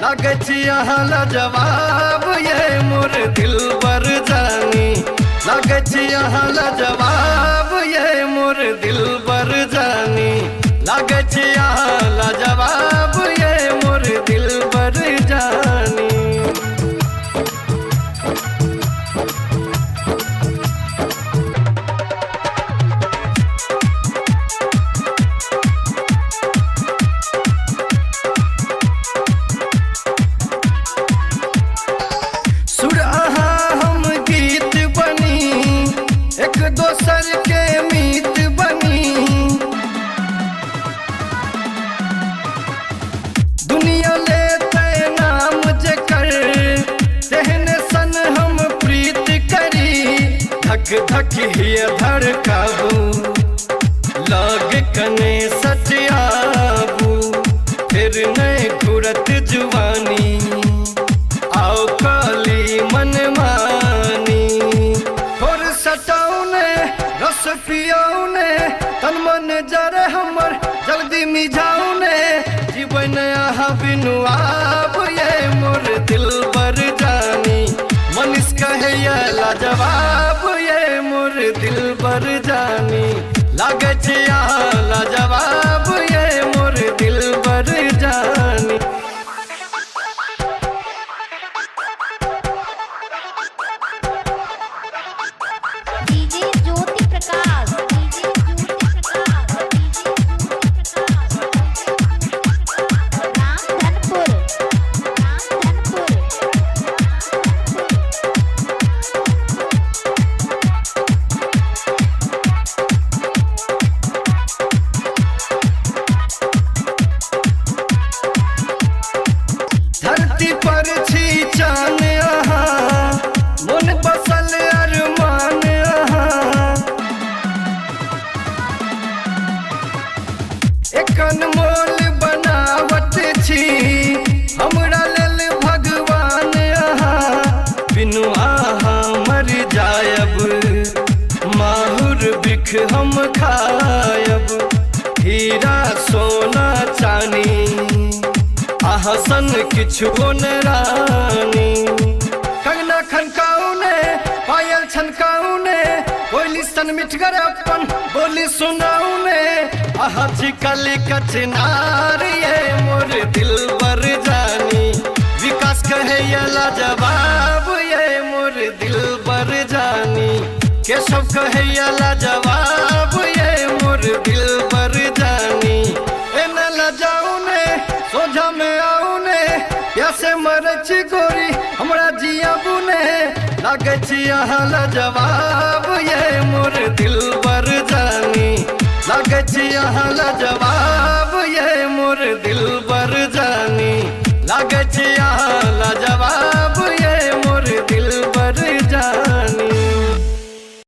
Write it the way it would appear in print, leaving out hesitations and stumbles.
लागे छी अहाँ लाजवाब ये मोर दिलबर जानी। लागे छी अहाँ लाजवाब ये मोर दिलबर जानी। लागे छी अहाँ लाजवाब ये मोर दिलबर जानी। दोसर के मीत बनी दुनिया लेते नाम जेकर तेहने सन हम प्रीत करी। धक धक ही धड़काबू लग कने सटियाबू फिर नहीं घूरत जुवानी। आओ काली मन मानी थोर सटाउने रस पियाउने तन मन जरे हमर जल्दी मिझाउने। जीवन यहाँ बिनु आप ये मोर दिलबर जानी। मनीष कहे ये लाजवाब ये मोर दिलबर जानी। लागे छी यहाँ लाजवाब ये मोर दिलबर जानी। धरती पर छी चान अहाँ मन बसल अरमान अहाँ। एक अनमोल बनावट छी हमरा लेल भगवान अहाँ। बिनु अहाँ मर जायब माहुर बिख हम खायब। हीरा सोना चानी अहसन किछु न रानी। कंगना खनकाउने पायल छनकाउने कोयली सन मिठगर अपन बोली सुनाउने। आहा छी कली कचनार ये मोर दिलबर जानी। विकास कहे ये लाजवाब ये मोर दिलबर जानी। केशव कहे ये लाजवाब ये मोर दिलबर जानी। एना लजाउने सोझा में आउने प्यासे मरच गोरी हमरा जिया बुने। लागे छी अहाँ लाजवाब ये मोर दिलबर जानी। लागे छी अहाँ लाजवाब।